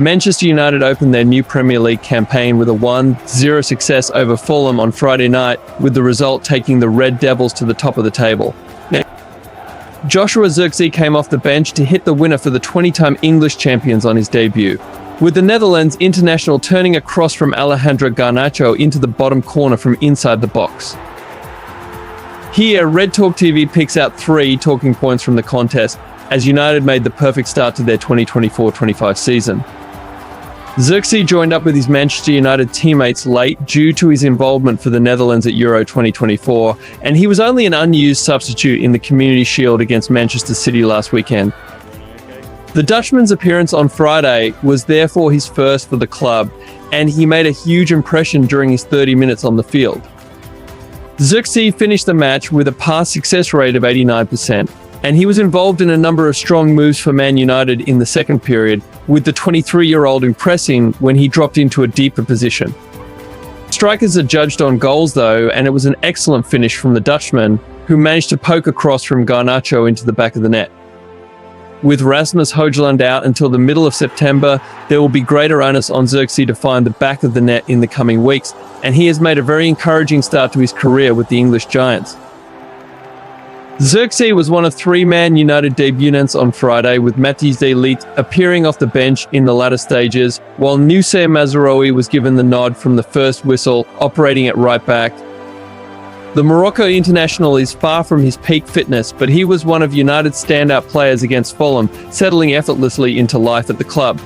Manchester United opened their new Premier League campaign with a 1-0 success over Fulham on Friday night, with the result taking the Red Devils to the top of the table. Joshua Zirkzee came off the bench to hit the winner for the 20-time English champions on his debut, with the Netherlands international turning a cross from Alehandro Garnacho into the bottom corner from inside the box. Here, Red Talk TV picks out 3 talking points from the contest, as United made the perfect start to their 2024-25 season. Zirkzee joined up with his Manchester United teammates late due to his involvement for the Netherlands at Euro 2024, and he was only an unused substitute in the Community Shield against Manchester City last weekend. The Dutchman's appearance on Friday was therefore his first for the club, and he made a huge impression during his 30 minutes on the field. Zirkzee finished the match with a pass success rate of 89%. And he was involved in a number of strong moves for Man United in the second period, with the 23-year-old impressing when he dropped into a deeper position. Strikers are judged on goals though, and it was an excellent finish from the Dutchman, who managed to poke a cross from Garnacho into the back of the net. With Rasmus Højlund out until the middle of September, there will be greater onus on Zirkzee to find the back of the net in the coming weeks, and he has made a very encouraging start to his career with the English Giants. Zirkzee was one of 3 Man United debutants on Friday, with Matthijs de Ligt appearing off the bench in the latter stages, while Noussair Mazraoui was given the nod from the first whistle, operating at right back. The Morocco international is far from his peak fitness, but he was one of United's standout players against Fulham, settling effortlessly into life at the club.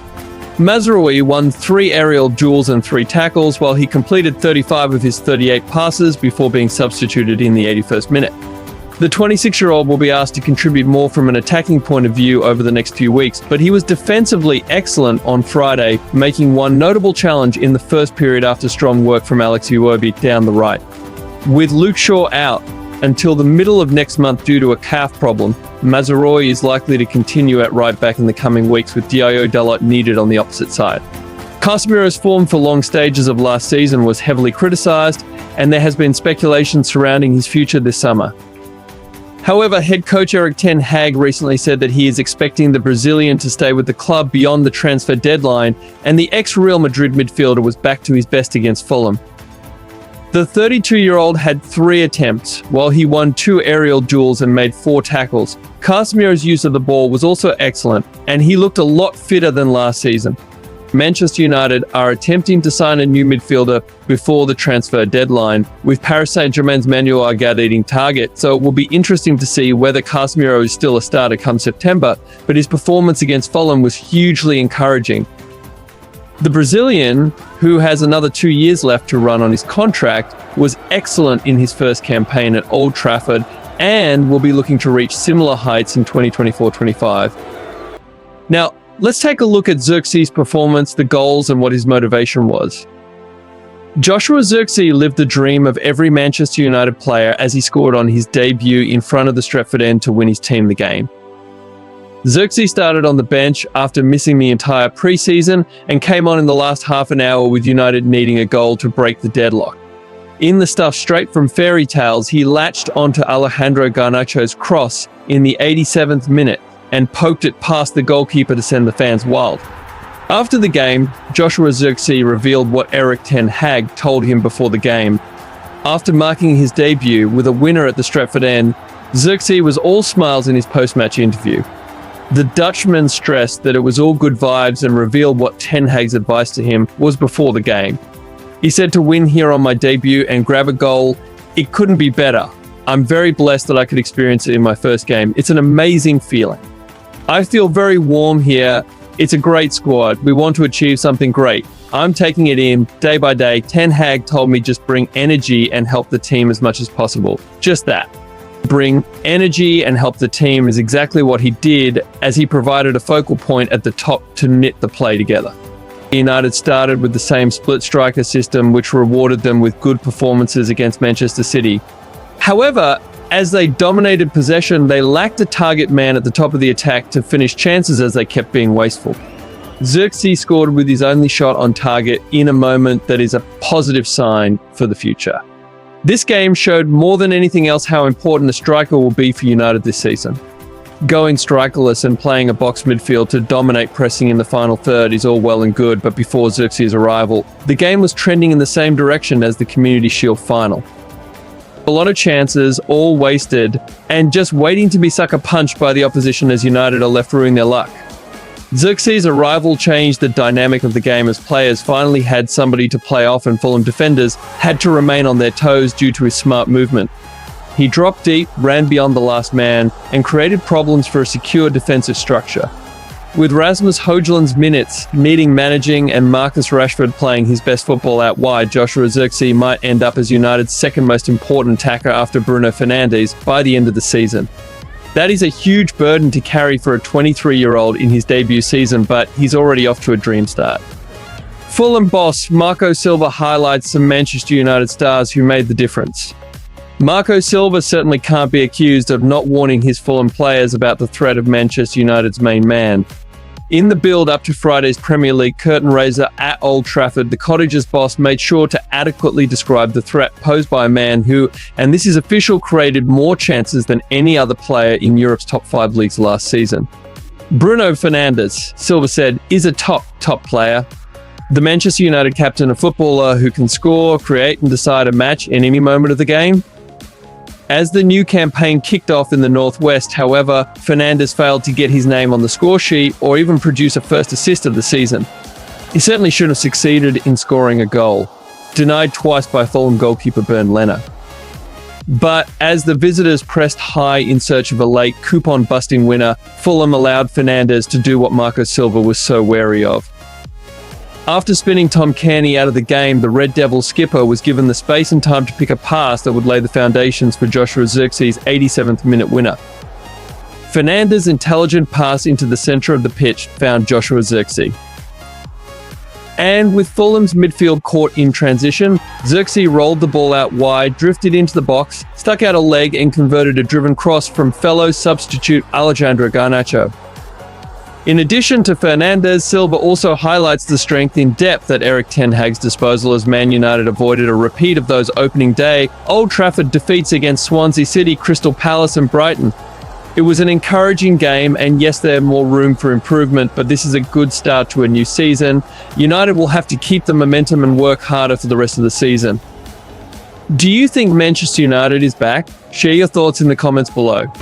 Mazraoui won 3 aerial duels and 3 tackles, while he completed 35 of his 38 passes before being substituted in the 81st minute. The 26-year-old will be asked to contribute more from an attacking point of view over the next few weeks, but he was defensively excellent on Friday, making one notable challenge in the first period after strong work from Alex Iwobi down the right. With Luke Shaw out until the middle of next month due to a calf problem, Mazraoui is likely to continue at right back in the coming weeks, with Diogo Dalot needed on the opposite side. Casemiro's form for long stages of last season was heavily criticised, and there has been speculation surrounding his future this summer. However, head coach Ten Hag recently said that he is expecting the Brazilian to stay with the club beyond the transfer deadline, and the ex-Real Madrid midfielder was back to his best against Fulham. The 32-year-old had 3 attempts, while he won 2 aerial duels and made 4 tackles. Casemiro's use of the ball was also excellent, and he looked a lot fitter than last season. Manchester United are attempting to sign a new midfielder before the transfer deadline, with Paris Saint-Germain's Manuel Agüero leading target, so it will be interesting to see whether Casemiro is still a starter come September, but his performance against Fulham was hugely encouraging. The Brazilian, who has another 2 years left to run on his contract, was excellent in his first campaign at Old Trafford and will be looking to reach similar heights in 2024-25. Now, let's take a look at Zirkzee's performance, the goals, and what his motivation was. Joshua Zirkzee lived the dream of every Manchester United player as he scored on his debut in front of the Stretford End to win his team the game. Zirkzee started on the bench after missing the entire pre-season and came on in the last half an hour, with United needing a goal to break the deadlock. In the stuff straight from fairy tales, he latched onto Alehandro Garnacho's cross in the 87th minute and poked it past the goalkeeper to send the fans wild. After the game, Joshua Zirkzee revealed what Ten Hag told him before the game. After marking his debut with a winner at the Stretford End, Zirkzee was all smiles in his post-match interview. The Dutchman stressed that it was all good vibes and revealed what Ten Hag's advice to him was before the game. He said, "To win here on my debut and grab a goal, it couldn't be better. I'm very blessed that I could experience it in my first game. It's an amazing feeling. I feel very warm here. It's a great squad. We want to achieve something great. I'm taking it in day by day. Ten Hag told me just bring energy and help the team as much as possible. Just that. Bring energy and help the team is exactly what he did, as he provided a focal point at the top to knit the play together." United started with the same split striker system, which rewarded them with good performances against Manchester City. However, as they dominated possession, they lacked a target man at the top of the attack to finish chances, as they kept being wasteful. Zirkzee scored with his only shot on target in a moment that is a positive sign for the future. This game showed more than anything else how important a striker will be for United this season. Going strikerless and playing a box midfield to dominate pressing in the final third is all well and good, but before Zirkzee's arrival, the game was trending in the same direction as the Community Shield final. A lot of chances, all wasted, and just waiting to be sucker punched by the opposition as United are left ruining their luck. Zirkzee's arrival changed the dynamic of the game as players finally had somebody to play off and Fulham defenders had to remain on their toes due to his smart movement. He dropped deep, ran beyond the last man, and created problems for a secure defensive structure. With Rasmus Højlund's minutes needing managing and Marcus Rashford playing his best football out wide, Joshua Zirkzee might end up as United's second most important attacker after Bruno Fernandes by the end of the season. That is a huge burden to carry for a 23-year-old in his debut season, but he's already off to a dream start. Fulham boss Marco Silva highlights some Manchester United stars who made the difference. Marco Silva certainly can't be accused of not warning his Fulham players about the threat of Manchester United's main man. In the build-up to Friday's Premier League curtain raiser at Old Trafford, the Cottagers boss made sure to adequately describe the threat posed by a man who, and this is official, created more chances than any other player in Europe's top 5 leagues last season. Bruno Fernandes, Silva said, is a top player. The Manchester United captain, a footballer who can score, create and decide a match in any moment of the game. As the new campaign kicked off in the Northwest, however, Fernandes failed to get his name on the score sheet or even produce a first assist of the season. He certainly should have succeeded in scoring a goal, denied twice by Fulham goalkeeper Bernd Leno. But as the visitors pressed high in search of a late coupon-busting winner, Fulham allowed Fernandes to do what Marco Silva was so wary of. After spinning Tom Cairney out of the game, the Red Devil skipper was given the space and time to pick a pass that would lay the foundations for Joshua Zirkzee's 87th minute winner. Fernandes' intelligent pass into the centre of the pitch found Joshua Zirkzee. And with Fulham's midfield caught in transition, Zirkzee rolled the ball out wide, drifted into the box, stuck out a leg and converted a driven cross from fellow substitute Alehandro Garnacho. In addition to Fernandes, Silva also highlights the strength in depth at Ten Hag's disposal as Man United avoided a repeat of those opening day Old Trafford defeats against Swansea City, Crystal Palace and Brighton. It was an encouraging game, and yes, there's more room for improvement, but this is a good start to a new season. United will have to keep the momentum and work harder for the rest of the season. Do you think Manchester United is back? Share your thoughts in the comments below.